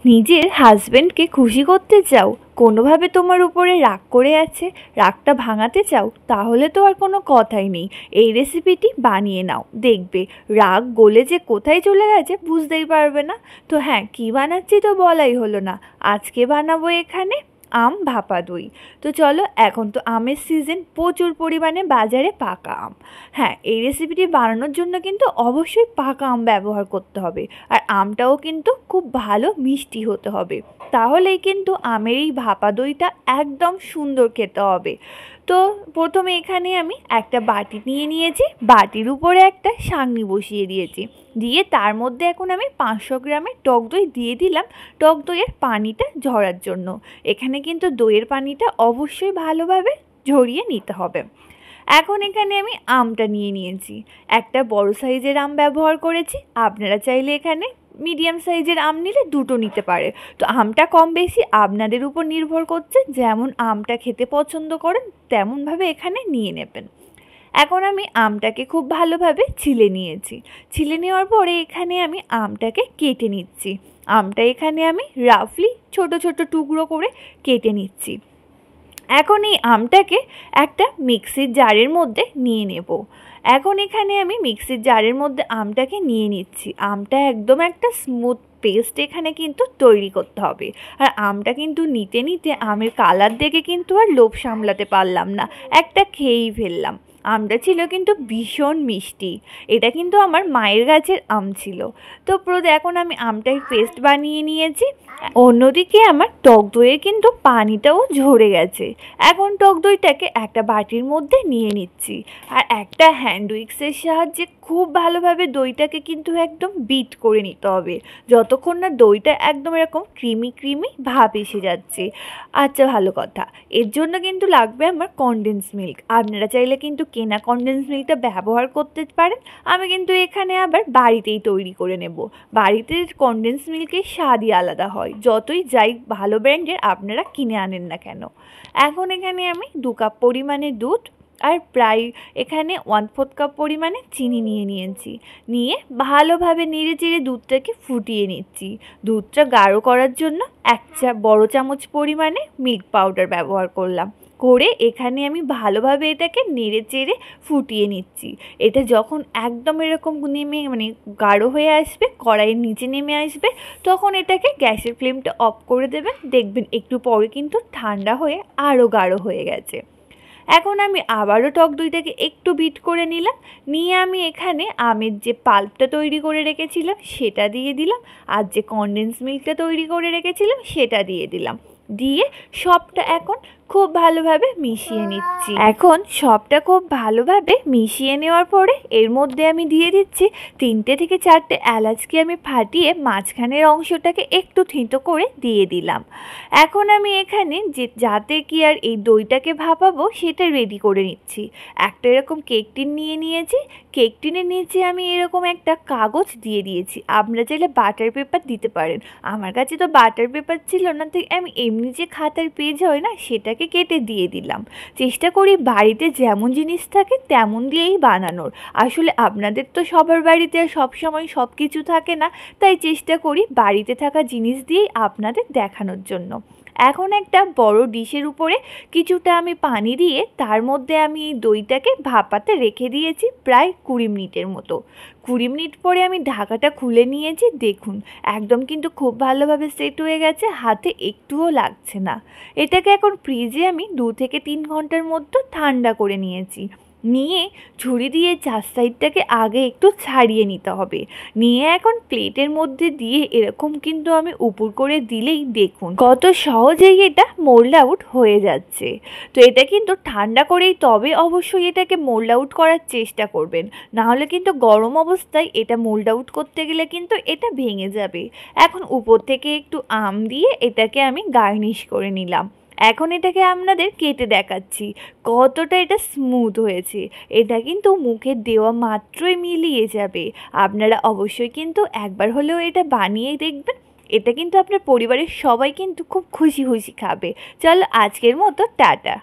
নিজের হাজবেন্ডকে খুশি করতে চাও, কোনোভাবে তোমার উপরে রাগ করে আছে, রাগটা ভাঙাতে চাও, তাহলে তো আর কোনো কথাই নেই। এই রেসিপিটি বানিয়ে নাও, দেখবে রাগ গলে যে কোথায় চলে গেছে বুঝতেই পারবে না। তো হ্যাঁ, কী বানাচ্ছি তো বলাই হলো না। আজকে বানাবো এখানে আম ভাপা দই। তো চলো, এখন তো আমের সিজন, প্রচুর পরিমাণে বাজারে পাকা আম। হ্যাঁ, এই রেসিপিটি বানানোর জন্য কিন্তু অবশ্যই পাকা আম ব্যবহার করতে হবে, আর আমটাও কিন্তু খুব ভালো মিষ্টি হতে হবে, তাহলেই কিন্তু আমের এই ভাপা দইটা একদম সুন্দর খেতে হবে। তো প্রথমে এখানে আমি একটা বাটি নিয়ে নিয়েছি, বাটির উপরে একটা ছাঁকনি বসিয়ে দিয়েছি, দিয়ে তার মধ্যে এখন আমি 500 গ্রামের টক দই দিয়ে দিলাম, টক দইয়ের পানিটা ঝরার জন্য। এখানে কিন্তু দইয়ের পানিটা অবশ্যই ভালোভাবে ঝরিয়ে নিতে হবে। এখন এখানে আমি আমটা নিয়ে নিয়েছি, একটা বড় সাইজের আম ব্যবহার করেছি, আপনারা চাইলে এখানে মিডিয়াম সাইজের আম নিলে দুটো নিতে পারে। তো আমটা কম বেশি আপনাদের উপর নির্ভর করছে, যেমন আমটা খেতে পছন্দ করেন তেমনভাবে এখানে নিয়ে নেবেন। এখন আমি আমটাকে খুব ভালোভাবে ছিলে নিয়েছি, ছিলে নেওয়ার পরে এখানে আমি আমটাকে কেটে নিচ্ছি। আমটা এখানে আমি রাফলি ছোট ছোট টুকরো করে কেটে নিচ্ছি। এখন এই আমটাকে একটা মিক্সির জারের মধ্যে নিয়ে নেব। এখন এখানে আমি মিক্সির জারের মধ্যে আমটাকে নিয়ে নিচ্ছি। আমটা একদম একটা স্মুথ পেস্ট এখানে কিন্তু তৈরি করতে হবে। আর আমটা কিন্তু নিতে নিতে আমের কালার দেখে কিন্তু আর লোভ সামলাতে পারলাম না, একটা খেয়েই ফেললাম। আমটা ছিল কিন্তু ভীষণ মিষ্টি, এটা কিন্তু আমার মায়ের গাছের আম ছিল। তো এখন আমি আমটার পেস্ট বানিয়ে নিয়েছি। অন্যদিকে আমার টক দইয়ের কিন্তু পানিটাও ঝরে গেছে। এখন টক দইটাকে একটা বাটির মধ্যে নিয়ে নিচ্ছি, আর একটা হ্যান্ড উইক্সের সাহায্যে খুব ভালোভাবে দইটাকে কিন্তু একদম বিট করে নিতে হবে, যতক্ষণ না দইটা একদম এরকম ক্রিমি ক্রিমি ভাব এসে যাচ্ছে। আচ্ছা, ভালো কথা, এর জন্য কিন্তু লাগবে আমার কনডেন্স মিল্ক। আপনারা চাইলে কিন্তু কেনা কনডেন্স মিল্কটা ব্যবহার করতে পারেন, আমি কিন্তু এখানে আবার বাড়িতেই তৈরি করে নেব। বাড়িতে কনডেন্স মিল্কের স্বাদই আলাদা হয়, যতই যাই ভালো ব্র্যান্ডের আপনারা কিনে আনেন না কেন। এখন এখানে আমি 2 কাপ পরিমাণে দুধ আর প্রায় এখানে 1/4 কাপ পরিমাণে চিনি নিয়ে নিয়েছি, নিয়ে ভালোভাবে নেড়ে চেড়ে দুধটাকে ফুটিয়ে নিচ্ছি। দুধটা গাঢ় করার জন্য বড় চামচ পরিমাণে মিল্ক পাউডার ব্যবহার করলাম, করে এখানে আমি ভালোভাবে এটাকে নেড়ে চেড়ে ফুটিয়ে নিচ্ছি। এটা যখন একদম এরকম নেমে গাঢ় হয়ে আসবে, কড়াইয়ের নিচে নেমে আসবে, তখন এটাকে গ্যাসের ফ্লেমটা অফ করে দেবেন। দেখবেন একটু পরে কিন্তু ঠান্ডা হয়ে আরও গাঢ় হয়ে গেছে। এখন আমি আবারও টক দইটাকে একটু বিট করে নিলাম, নিয়ে আমি এখানে আমের যে পাল্পটা তৈরি করে রেখেছিলাম সেটা দিয়ে দিলাম, আর যে কনডেন্স মিল্কটা তৈরি করে রেখেছিলাম সেটা দিয়ে দিলাম, দিয়ে সবটা এখন খুব ভালোভাবে মিশিয়ে নিচ্ছি। এখন সবটা খুব ভালোভাবে মিশিয়ে নেওয়ার পরে এর মধ্যে আমি দিয়ে দিচ্ছি 3টে থেকে 4টে এলাচকে আমি ফাটিয়ে মাঝখানের অংশটাকে একটু থেঁতো করে দিয়ে দিলাম। এখন আমি এখানে যাতে কি আর এই দইটাকে ভাপাবো সেটা রেডি করে নিচ্ছি। একটা এরকম কেক টিন নিয়ে নিয়েছি, কেক টিনের নিচে আমি এরকম একটা কাগজ দিয়ে দিয়েছি, আপনারা চাইলে বাটার পেপার দিতে পারেন। আমার কাছে তো বাটার পেপার ছিল না, তাই আমি এমনি যে খাতার পেজ হয় না সেটাকে কেটে দিয়ে দিলাম। চেষ্টা করি বাড়িতে যেমন জিনিস থাকে তেমন দিয়েই বানানোর। আসলে আপনাদের তো সবার বাড়িতে সবসময় সব কিছু থাকে না, তাই চেষ্টা করি বাড়িতে থাকা জিনিস দিয়েই আপনাদের দেখানোর জন্য। এখন একটা বড় ডিশের উপরে কিছুটা আমি পানি দিয়ে তার মধ্যে আমি এই দইটাকে ভাপাতে রেখে দিয়েছি প্রায় 20 মিনিটের মতো। 20 মিনিট পরে আমি ঢাকাটা খুলে নিয়েছি, দেখুন একদম কিন্তু খুব ভালোভাবে সেট হয়ে গেছে, হাতে একটুও লাগছে না। এটাকে এখন ফ্রিজে আমি 2 থেকে 3 ঘন্টার মধ্যে ঠান্ডা করে নিয়েছি। নিয়ে ঝুড়ি দিয়ে 4 সাইডটাকে আগে একটু ছাড়িয়ে নিতে হবে, নিয়ে এখন প্লেটের মধ্যে দিয়ে এরকম কিন্তু আমি উপর করে দিলেই দেখুন কত সহজেই এটা মোল্ড আউট হয়ে যাচ্ছে। তো এটা কিন্তু ঠান্ডা করেই তবে অবশ্যই এটাকে মোল্ড আউট করার চেষ্টা করবেন, নাহলে কিন্তু গরম অবস্থায় এটা মোল্ড আউট করতে গেলে কিন্তু এটা ভেঙে যাবে। এখন উপর থেকে একটু আম দিয়ে এটাকে আমি গার্নিশ করে নিলাম। এখন এটাকে আপনাদের কেটে দেখাচ্ছি কতটা এটা স্মুথ হয়েছে। এটা কিন্তু মুখে দেওয়া মাত্রই মিলিয়ে যাবে। আপনারা অবশ্যই কিন্তু একবার হলেও এটা বানিয়ে দেখবেন, এটা কিন্তু আপনার পরিবারের সবাই কিন্তু খুব খুশি খুশি খাবে। চলো আজকের মতো টাটা।